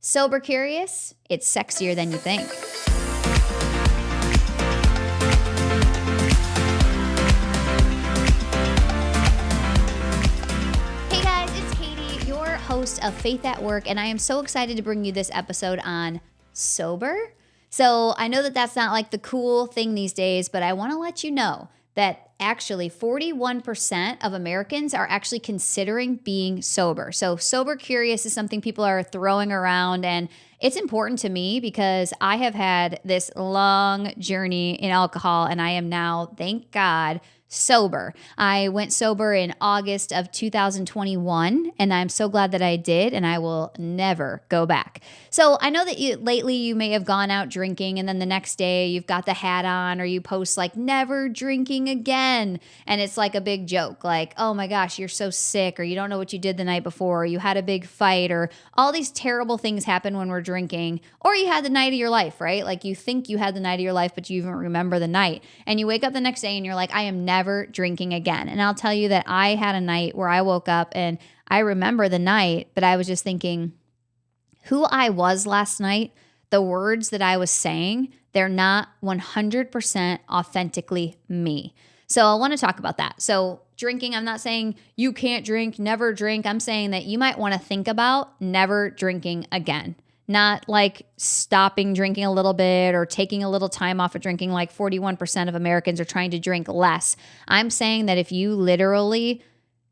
Sober curious? It's sexier than you think. Hey guys, it's Katie, your host of Faith at Work, and I am so excited to bring you this episode on sober. So I know that that's not like the cool thing these days, but I want to let you know that actually 41% of Americans are actually considering being sober. So sober curious is something people are throwing around, and it's important to me because I have had this long journey in alcohol and I am now, thank God, sober. I went sober in August of 2021 and I'm so glad that I did, and I will never go back. So I know that lately you may have gone out drinking and then the next day you've got the hat on or you post like never drinking again. And it's like a big joke like, oh my gosh, you're so sick, or you don't know what you did the night before, or you had a big fight, or all these terrible things happen when we're drinking, or you had the night of your life, right? Like you think you had the night of your life, but you even remember the night. And you wake up the next day and you're like, I am never drinking again. And I'll tell you that I had a night where I woke up and I remember the night, but I was just thinking who I was last night, the words that I was saying, they're not 100% authentically me. So I want to talk about that. So drinking, I'm not saying you can't drink, never drink. I'm saying that you might want to think about never drinking again. Not like stopping drinking a little bit or taking a little time off of drinking like 41% of Americans are trying to drink less. I'm saying that if you literally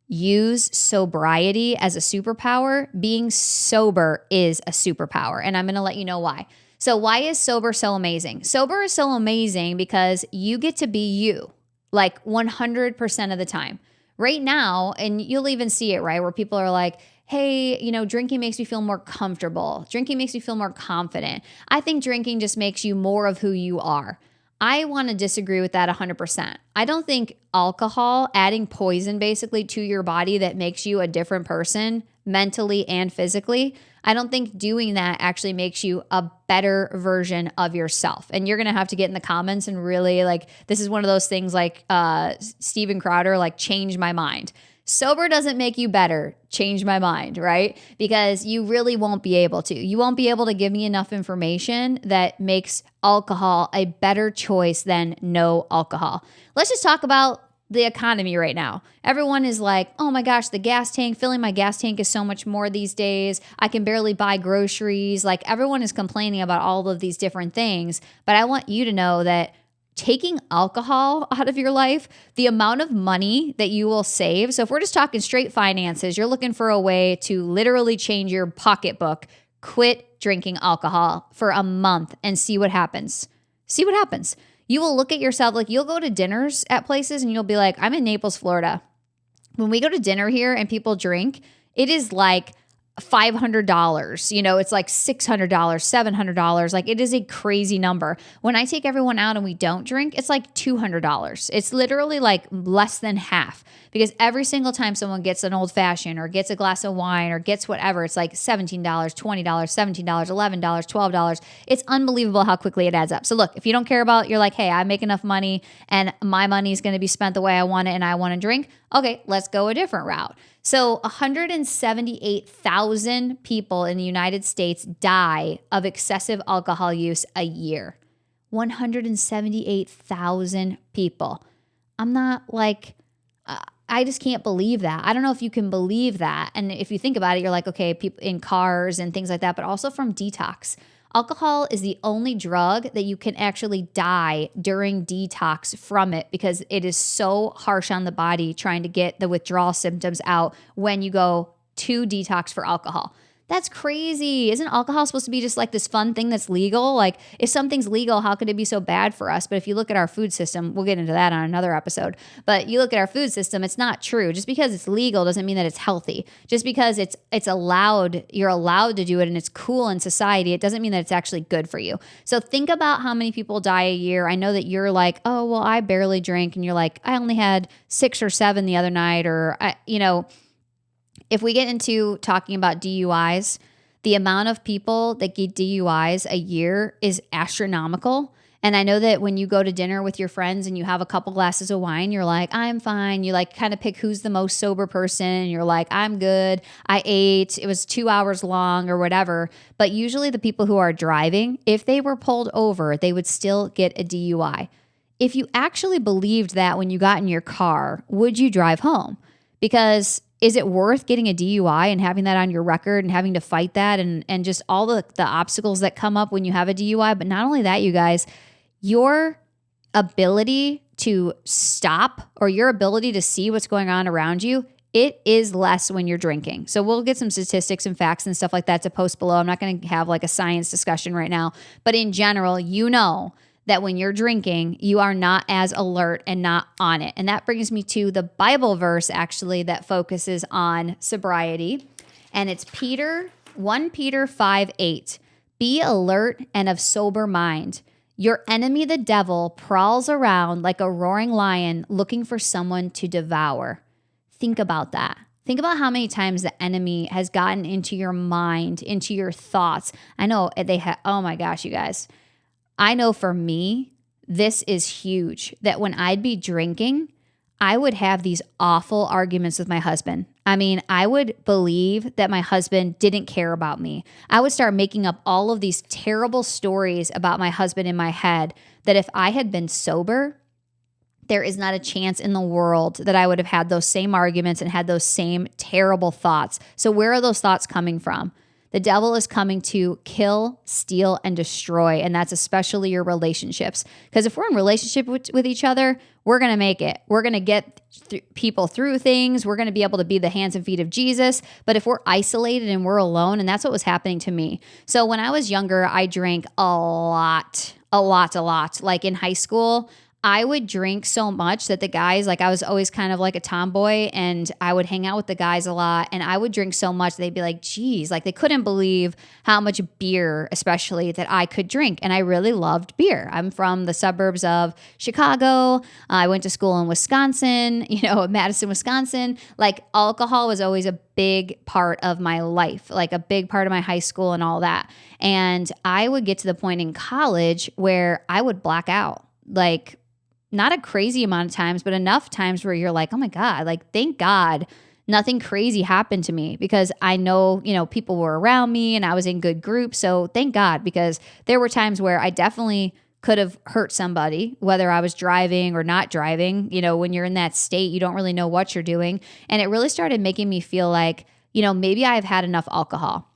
use sobriety as a superpower, being sober is a superpower. And I'm going to let you know why. So why is sober so amazing? Sober is so amazing because you get to be you like 100% of the time. Right now, and you'll even see it, right? Where people are like, hey, drinking makes me feel more comfortable. Drinking makes me feel more confident. I think drinking just makes you more of who you are. I want to disagree with that 100%. I don't think alcohol, adding poison basically to your body that makes you a different person mentally and physically, I don't think doing that actually makes you a better version of yourself. And you're going to have to get in the comments and really this is one of those things like Steven Crowder, change my mind. Sober doesn't make you better. Change my mind, right? Because you really won't be able to. You won't be able to give me enough information that makes alcohol a better choice than no alcohol. Let's just talk about the economy right now. Everyone is like, oh my gosh, the gas tank, filling my gas tank is so much more these days. I can barely buy groceries. Everyone is complaining about all of these different things. But I want you to know that taking alcohol out of your life, the amount of money that you will save. So if we're just talking straight finances, you're looking for a way to literally change your pocketbook, quit drinking alcohol for a month and see what happens. See what happens. You will look at yourself, you'll go to dinners at places and you'll be like, I'm in Naples, Florida. When we go to dinner here and people drink, it is like $500, it's like $600, $700. It is a crazy number. When I take everyone out and we don't drink, it's like $200. It's literally less than half, because every single time someone gets an old fashioned or gets a glass of wine or gets whatever, it's like $17, $20, $17, $11, $12. It's unbelievable how quickly it adds up. So look, if you don't care about, you're like, hey, I make enough money and my money is going to be spent the way I want it and I want to drink. Okay, let's go a different route. So 178,000 people in the United States die of excessive alcohol use a year. 178,000 people. I'm not I just can't believe that. I don't know if you can believe that. And if you think about it, you're like, okay, people in cars and things like that, but also from detox. Alcohol is the only drug that you can actually die during detox from it, because it is so harsh on the body trying to get the withdrawal symptoms out when you go to detox for alcohol. That's crazy. Isn't alcohol supposed to be just this fun thing that's legal? If something's legal, how could it be so bad for us? But if you look at our food system, we'll get into that on another episode. But you look at our food system, it's not true. Just because it's legal doesn't mean that it's healthy. Just because it's allowed, you're allowed to do it and it's cool in society, it doesn't mean that it's actually good for you. So think about how many people die a year. I know that you're like, oh, well, I barely drink. And you're like, I only had 6 or 7 the other night, or, if we get into talking about DUIs, the amount of people that get DUIs a year is astronomical. And I know that when you go to dinner with your friends and you have a couple glasses of wine, you're like, I'm fine. You like kind of pick who's the most sober person. And you're like, I'm good. I ate. It was 2 hours long or whatever. But usually the people who are driving, if they were pulled over, they would still get a DUI. If you actually believed that when you got in your car, would you drive home? Because is it worth getting a DUI and having that on your record and having to fight that and just all the obstacles that come up when you have a DUI? But not only that, you guys, your ability to stop or your ability to see what's going on around you, it is less when you're drinking. So we'll get some statistics and facts and stuff like that to post below. I'm not going to have like a science discussion right now, but in general, you know that when you're drinking, you are not as alert and not on it. And that brings me to the Bible verse actually that focuses on sobriety. And it's 1 Peter 5:8. Be alert and of sober mind. Your enemy, the devil, prowls around like a roaring lion looking for someone to devour. Think about that. Think about how many times the enemy has gotten into your mind, into your thoughts. I know oh my gosh, you guys. I know for me, this is huge, that when I'd be drinking, I would have these awful arguments with my husband. I mean, I would believe that my husband didn't care about me. I would start making up all of these terrible stories about my husband in my head that if I had been sober, there is not a chance in the world that I would have had those same arguments and had those same terrible thoughts. So where are those thoughts coming from? The devil is coming to kill, steal, and destroy, and that's especially your relationships. Because if we're in relationship with each other, we're going to make it. We're going to get people through things. We're going to be able to be the hands and feet of Jesus. But if we're isolated and we're alone, and that's what was happening to me. So when I was younger, I drank a lot. Like in high school, I would drink so much that the guys, like I was always kind of like a tomboy and I would hang out with the guys a lot and I would drink so much they'd be like, geez, like they couldn't believe how much beer, especially that I could drink. And I really loved beer. I'm from the suburbs of Chicago. I went to school in Wisconsin, Madison, Wisconsin. Like alcohol was always a big part of my life, like a big part of my high school and all that. And I would get to the point in college where I would black out. Like, not a crazy amount of times, but enough times where you're like, oh my God, like, thank God nothing crazy happened to me because I know, people were around me and I was in good groups. So thank God, because there were times where I definitely could have hurt somebody, whether I was driving or not driving. When you're in that state, you don't really know what you're doing. And it really started making me feel like, maybe I've had enough alcohol.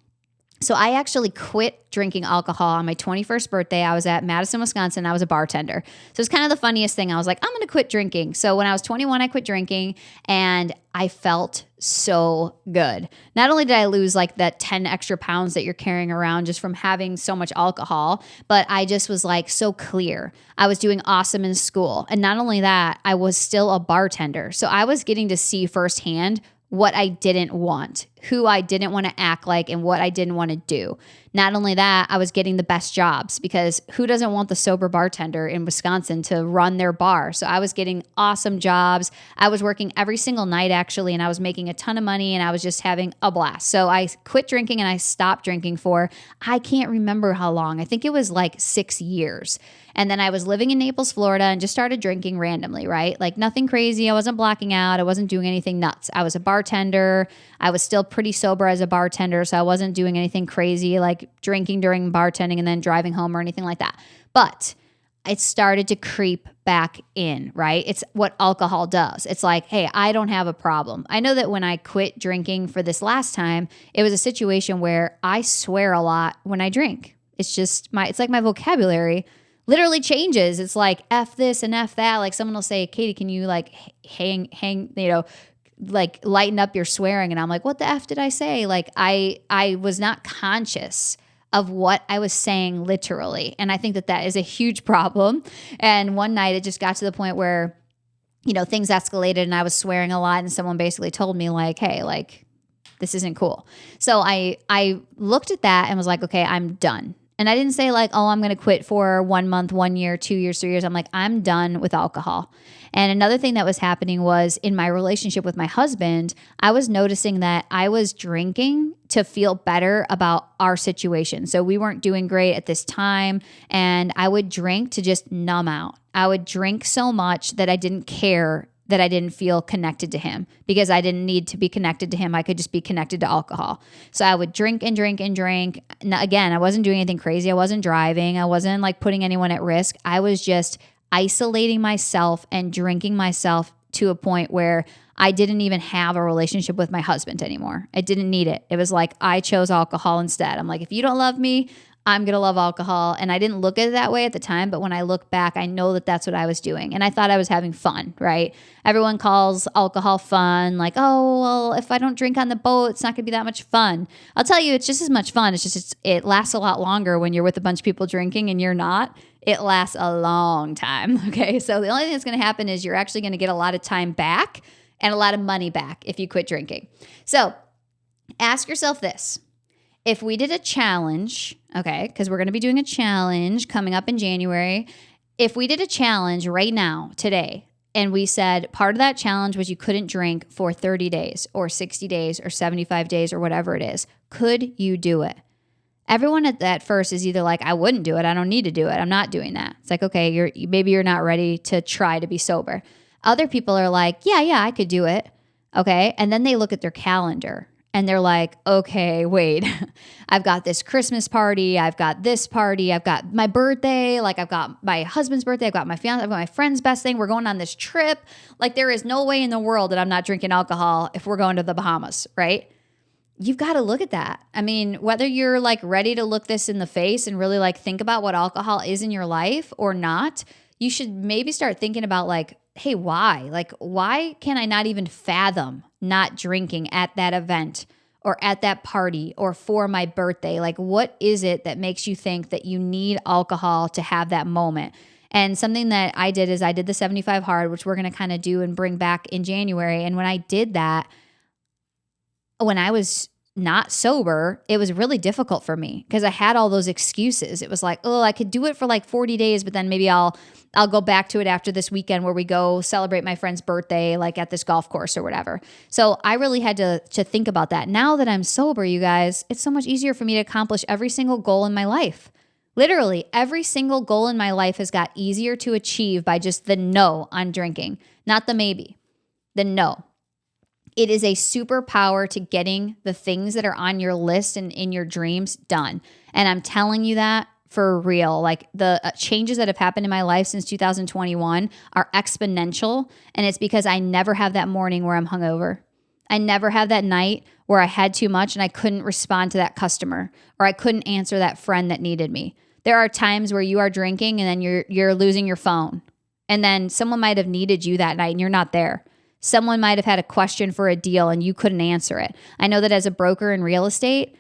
So I actually quit drinking alcohol on my 21st birthday. I was at Madison, Wisconsin. I was a bartender. So it's kind of the funniest thing. I was like, I'm going to quit drinking. So when I was 21, I quit drinking and I felt so good. Not only did I lose like that 10 extra pounds that you're carrying around just from having so much alcohol, but I just was like so clear. I was doing awesome in school. And not only that, I was still a bartender. So I was getting to see firsthand what I didn't want, who I didn't want to act like, and what I didn't want to do. Not only that, I was getting the best jobs because who doesn't want the sober bartender in Wisconsin to run their bar? So I was getting awesome jobs. I was working every single night actually, and I was making a ton of money and I was just having a blast. So I quit drinking and I stopped drinking for, I can't remember how long. I think it was like 6 years. And then I was living in Naples, Florida, and just started drinking randomly, right? Like nothing crazy. I wasn't blacking out. I wasn't doing anything nuts. I was a bartender. I was still pretty sober as a bartender, so I wasn't doing anything crazy like drinking during bartending and then driving home or anything like that. But it started to creep back in, right? It's what alcohol does. It's like, hey, I don't have a problem. I know that when I quit drinking for this last time, it was a situation where I swear a lot when I drink. It's like my vocabulary literally changes. It's like F this and F that. Like someone will say, Katie, can you like hang, like lighten up your swearing? And I'm like, what the F did I say? Like I was not conscious of what I was saying literally. And I think that is a huge problem. And one night it just got to the point where, things escalated and I was swearing a lot. And someone basically told me like, hey, like this isn't cool. So I looked at that and was like, okay, I'm done. And I didn't say like, oh, I'm going to quit for 1 month, 1 year, 2 years, 3 years. I'm like, I'm done with alcohol. And another thing that was happening was in my relationship with my husband, I was noticing that I was drinking to feel better about our situation. So we weren't doing great at this time. And I would drink to just numb out. I would drink so much that I didn't care that I didn't feel connected to him because I didn't need to be connected to him. I could just be connected to alcohol. So I would drink and drink and drink. Now, again, I wasn't doing anything crazy. I wasn't driving. I wasn't like putting anyone at risk. I was just isolating myself and drinking myself to a point where I didn't even have a relationship with my husband anymore. I didn't need it. It was like I chose alcohol instead. I'm like, if you don't love me, I'm going to love alcohol. And I didn't look at it that way at the time. But when I look back, I know that that's what I was doing. And I thought I was having fun, right? Everyone calls alcohol fun. Like, oh, well, if I don't drink on the boat, it's not going to be that much fun. I'll tell you, it's just as much fun. It's just, it lasts a lot longer when you're with a bunch of people drinking and you're not. It lasts a long time. Okay. So the only thing that's going to happen is you're actually going to get a lot of time back and a lot of money back if you quit drinking. So ask yourself this. If we did a challenge, okay, because we're going to be doing a challenge coming up in January. If we did a challenge right now, today, and we said part of that challenge was you couldn't drink for 30 days or 60 days or 75 days or whatever it is, could you do it? Everyone at first is either like, I wouldn't do it. I don't need to do it. I'm not doing that. It's like, okay, maybe you're not ready to try to be sober. Other people are like, yeah, I could do it. Okay. And then they look at their calendar. And they're like, okay, wait, I've got this Christmas party. I've got this party. I've got my birthday. Like I've got my husband's birthday. I've got my fiance. I've got my friend's best thing. We're going on this trip. Like there is no way in the world that I'm not drinking alcohol if we're going to the Bahamas, right? You've got to look at that. I mean, whether you're like ready to look this in the face and really like think about what alcohol is in your life or not, you should maybe start thinking about like, hey, why? Like, why can I not even fathom not drinking at that event or at that party or for my birthday? Like, what is it that makes you think that you need alcohol to have that moment? And something that I did is I did the 75 hard, which we're going to kind of do and bring back in January. And when I did that, when I was not sober, it was really difficult for me because I had all those excuses. It was like, oh, I could do it for like 40 days, but then maybe I'll go back to it after this weekend where we go celebrate my friend's birthday, like at this golf course or whatever. So I really had to think about that. Now that I'm sober, you guys, it's so much easier for me to accomplish every single goal in my life. Literally, every single goal in my life has got easier to achieve by just the no on drinking, not the maybe, the no. It is a superpower to getting the things that are on your list and in your dreams done. And I'm telling you that for real. Like the changes that have happened in my life since 2021 are exponential. And it's because I never have that morning where I'm hungover. I never have that night where I had too much and I couldn't respond to that customer or I couldn't answer that friend that needed me. There are times where you are drinking and then you're losing your phone. And then someone might have needed you that night and you're not there. Someone might have had a question for a deal and you couldn't answer it. I know that as a broker in real estate,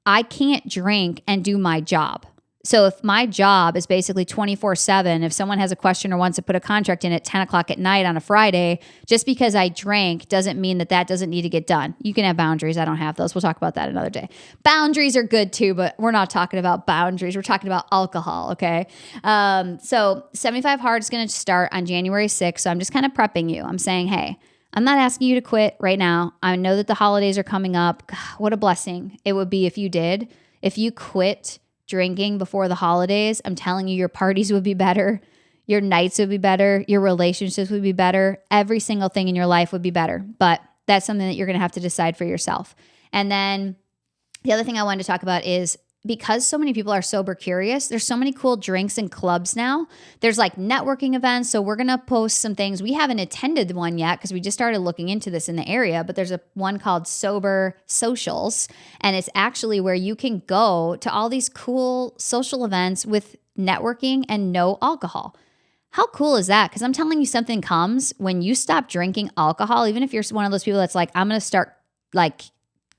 I can't drink and do my job. So if my job is basically 24/7, if someone has a question or wants to put a contract in at 10 o'clock at night on a Friday, just because I drank doesn't mean that that doesn't need to get done. You can have boundaries. I don't have those. We'll talk about that another day. Boundaries are good too, but we're not talking about boundaries. We're talking about alcohol, okay? So 75 Hard is going to start on January 6th. So I'm just kind of prepping you. I'm saying, hey, I'm not asking you to quit right now. I know that the holidays are coming up. God, what a blessing it would be if you did. If you quit drinking before the holidays, I'm telling you, your parties would be better. Your nights would be better. Your relationships would be better. Every single thing in your life would be better. But that's something that you're going to have to decide for yourself. And then the other thing I wanted to talk about is because so many people are sober curious, there's so many cool drinks and clubs now. There's like networking events. So we're going to post some things. We haven't attended one yet because we just started looking into this in the area, but there's one called Sober Socials. And it's actually where you can go to all these cool social events with networking and no alcohol. How cool is that? Because I'm telling you, something comes when you stop drinking alcohol, even if you're one of those people that's like, I'm going to start like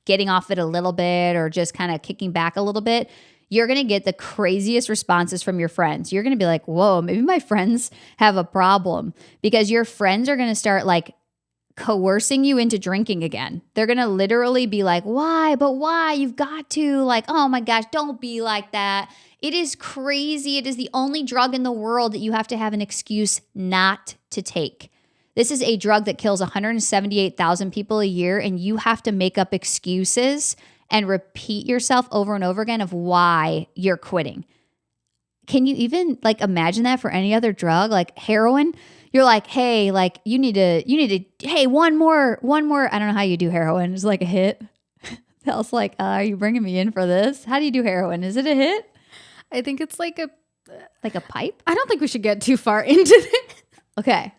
getting off it a little bit or just kind of kicking back a little bit, you're going to get the craziest responses from your friends. You're going to be like, whoa, maybe my friends have a problem, because your friends are going to start like coercing you into drinking again. They're going to literally be like, why? But why? You've got to, like, oh my gosh, don't be like that. It is crazy. It is the only drug in the world that you have to have an excuse not to take. This is a drug that kills 178,000 people a year, and you have to make up excuses and repeat yourself over and over again of why you're quitting. Can you even like imagine that for any other drug? Like heroin, you're like, hey, like you need to, hey, one more. I don't know how you do heroin. It's like a hit. Else like, are you bringing me in for this? How do you do heroin? Is it a hit? I think it's like a pipe. I don't think we should get too far into it. Okay,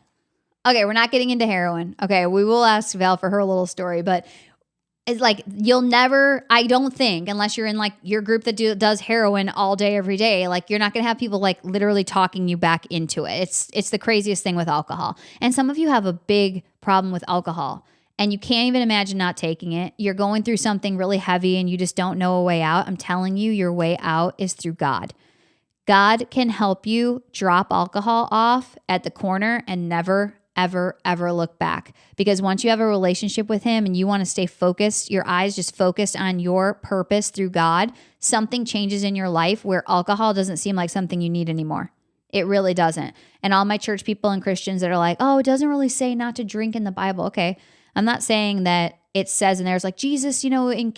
we're not getting into heroin. Okay, we will ask Val for her little story, but it's like you'll never, I don't think, unless you're in like your group that does heroin all day, every day, like you're not going to have people like literally talking you back into it. It's the craziest thing with alcohol. And some of you have a big problem with alcohol and you can't even imagine not taking it. You're going through something really heavy and you just don't know a way out. I'm telling you, your way out is through God. God can help you drop alcohol off at the corner and never ever look back. Because once you have a relationship with him and you want to stay focused, your eyes just focused on your purpose through God, something changes in your life where alcohol doesn't seem like something you need anymore. It really doesn't. And all my church people and Christians that are like, oh, it doesn't really say not to drink in the Bible. Okay. I'm not saying that it says in there, it's like Jesus, you know, in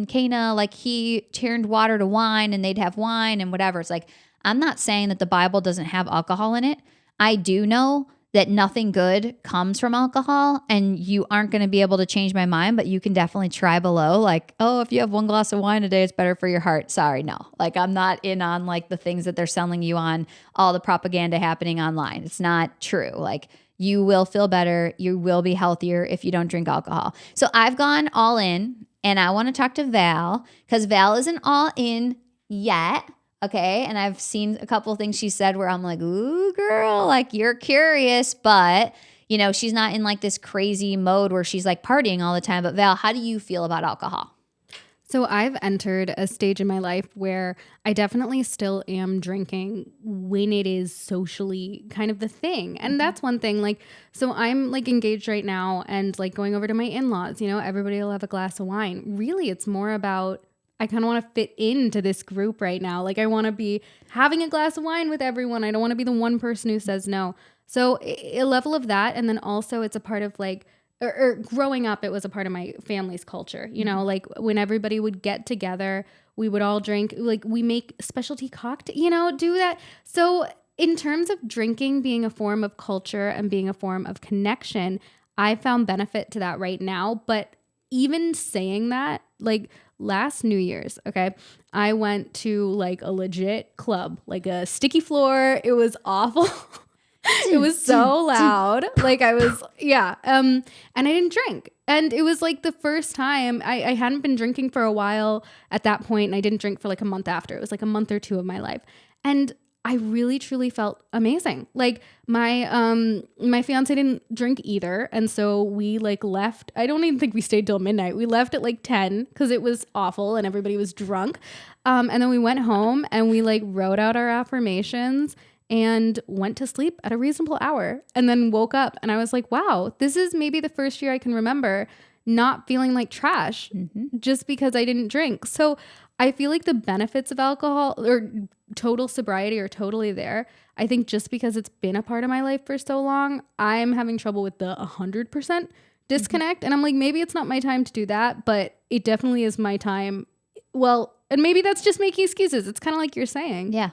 Cana, like he turned water to wine and they'd have wine and whatever. It's like, I'm not saying that the Bible doesn't have alcohol in it. I do know that nothing good comes from alcohol and you aren't going to be able to change my mind, but you can definitely try below. Like, oh, if you have one glass of wine a day, it's better for your heart. Sorry, no. Like I'm not in on like the things that they're selling you on, all the propaganda happening online. It's not true. Like you will feel better. You will be healthier if you don't drink alcohol. So I've gone all in and I want to talk to Val because Val isn't all in yet. Okay. And I've seen a couple of things she said where I'm like, ooh, girl, like you're curious, but you know, she's not in like this crazy mode where she's like partying all the time. But Val, how do you feel about alcohol? So I've entered a stage in my life where I definitely still am drinking when it is socially kind of the thing. And that's one thing. Like, so I'm like engaged right now and like going over to my in-laws, you know, everybody will have a glass of wine. Really, it's more about I kind of want to fit into this group right now. Like I want to be having a glass of wine with everyone. I don't want to be the one person who says no. So a level of that. And then also it's a part of like, or growing up, it was a part of my family's culture. You know, like when everybody would get together, we would all drink, like we make specialty cocktail, you know, do that. So in terms of drinking being a form of culture and being a form of connection, I found benefit to that right now. But even saying that, like last New Year's, okay, I went to like a legit club, like a sticky floor. It was awful. It was so loud. Like I was, yeah. And I didn't drink. And it was like the first time I hadn't been drinking for a while at that point, and I didn't drink for like a month after. It was like a month or two of my life. And I really truly felt amazing. Like my fiance didn't drink either. And so we like left. I don't even think we stayed till midnight. We left at like 10 because it was awful and everybody was drunk. And then we went home and we like wrote out our affirmations and went to sleep at a reasonable hour and then woke up. And I was like, wow, this is maybe the first year I can remember not feeling like trash just because I didn't drink. So I feel like the benefits of alcohol or total sobriety are totally there. I think just because it's been a part of my life for so long, I'm having trouble with the 100% disconnect. And I'm like, maybe it's not my time to do that, but it definitely is my time. Well, and maybe that's just making excuses. It's kind of like you're saying. Yeah.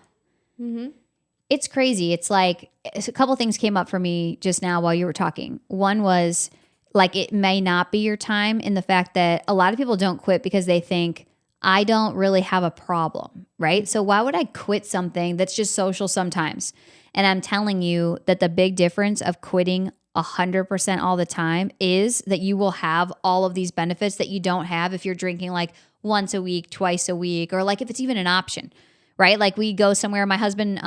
It's crazy. It's like a couple things came up for me just now while you were talking. One was like it may not be your time in the fact that a lot of people don't quit because they think, I don't really have a problem, right? So why would I quit something that's just social sometimes? And I'm telling you that the big difference of quitting 100% all the time is that you will have all of these benefits that you don't have if you're drinking like once a week, twice a week, or like if it's even an option, right? Like we go somewhere, my husband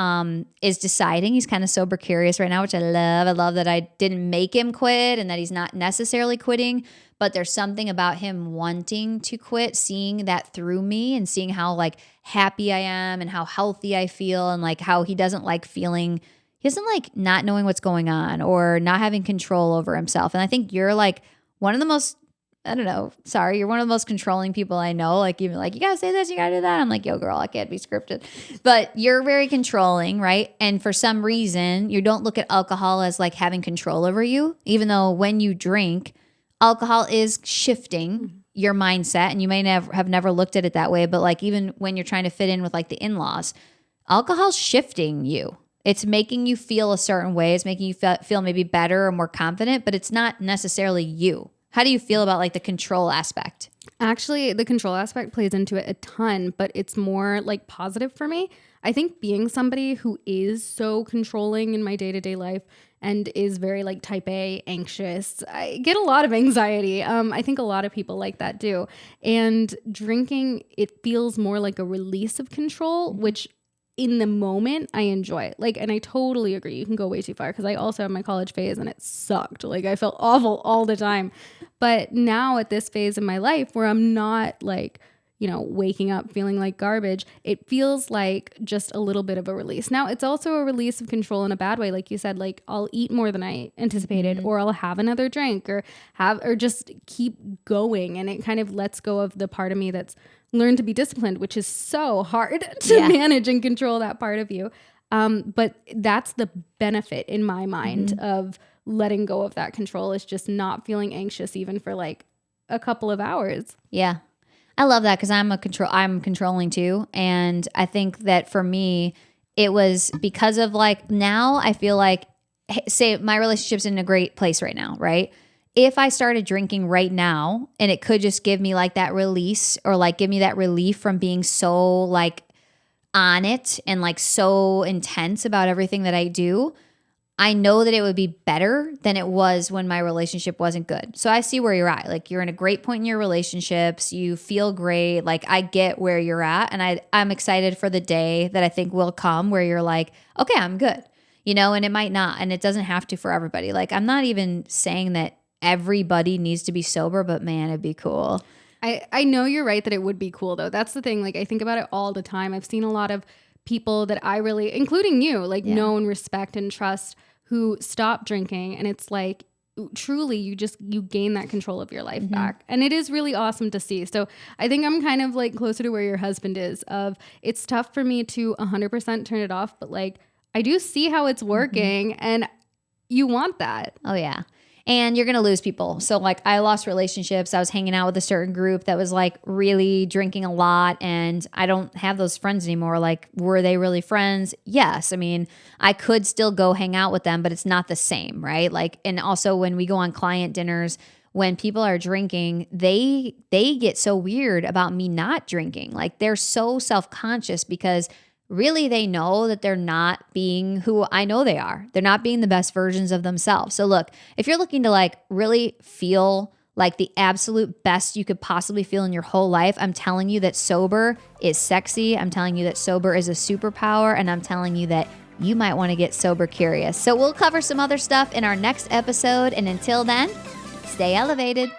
is deciding, he's kind of sober curious right now, which I love. I love that I didn't make him quit and that he's not necessarily quitting, but there's something about him wanting to quit, seeing that through me and seeing how like happy I am and how healthy I feel and like how he doesn't like feeling, he doesn't like not knowing what's going on or not having control over himself. And I think you're like one of the most, I don't know, sorry, you're one of the most controlling people I know. Like even like, you gotta say this, you gotta do that. I'm like, yo girl, I can't be scripted. But you're very controlling, right? And for some reason, you don't look at alcohol as like having control over you, even though when you drink, alcohol is shifting your mindset, and you may have never looked at it that way. But like even when you're trying to fit in with like the in-laws, alcohol's shifting you. It's making you feel a certain way. It's making you feel maybe better or more confident, but it's not necessarily you. How do you feel about like the control aspect? Actually, the control aspect plays into it a ton, but it's more like positive for me. I think being somebody who is so controlling in my day-to-day life and is very like type A, anxious, I get a lot of anxiety. I think a lot of people like that do. And drinking, it feels more like a release of control, which in the moment I enjoy it. Like, and I totally agree. You can go way too far because I also have my college phase and it sucked. Like I felt awful all the time. But now at this phase in my life where I'm not like, you know, waking up feeling like garbage, it feels like just a little bit of a release. Now it's also a release of control in a bad way. Like you said, like I'll eat more than I anticipated, or I'll have another drink or just keep going. And it kind of lets go of the part of me that's learned to be disciplined, which is so hard to manage and control that part of you. But that's the benefit in my mind of letting go of that control, is just not feeling anxious even for like a couple of hours. Yeah. I love that because I'm controlling too. And I think that for me, it was because of like, now I feel like, say my relationship's in a great place right now, right? If I started drinking right now and it could just give me like that release or like give me that relief from being so like on it and like so intense about everything that I do, I know that it would be better than it was when my relationship wasn't good. So I see where you're at. Like you're in a great point in your relationships. You feel great. Like I get where you're at. And I'm excited for the day that I think will come where you're like, okay, I'm good. You know, and it might not. And it doesn't have to for everybody. Like I'm not even saying that everybody needs to be sober, but man, it'd be cool. I know you're right that it would be cool though. That's the thing. Like I think about it all the time. I've seen a lot of people that I really, including you, like know and respect and trust, who stop drinking, and it's like truly you gain that control of your life back, and it is really awesome to see. So I think I'm kind of like closer to where your husband is, of it's tough for me to 100% turn it off, but like I do see how it's working, and you want that. Oh yeah. And you're going to lose people. So like I lost relationships. I was hanging out with a certain group that was like really drinking a lot, and I don't have those friends anymore. Like, were they really friends? Yes. I mean, I could still go hang out with them, but it's not the same, right? Like, and also when we go on client dinners, when people are drinking, they get so weird about me not drinking. Like they're so self-conscious because really they know that they're not being who I know they are. They're not being the best versions of themselves. So look, if you're looking to like really feel like the absolute best you could possibly feel in your whole life, I'm telling you that sober is sexy. I'm telling you that sober is a superpower. And I'm telling you that you might want to get sober curious. So we'll cover some other stuff in our next episode. And until then, stay elevated.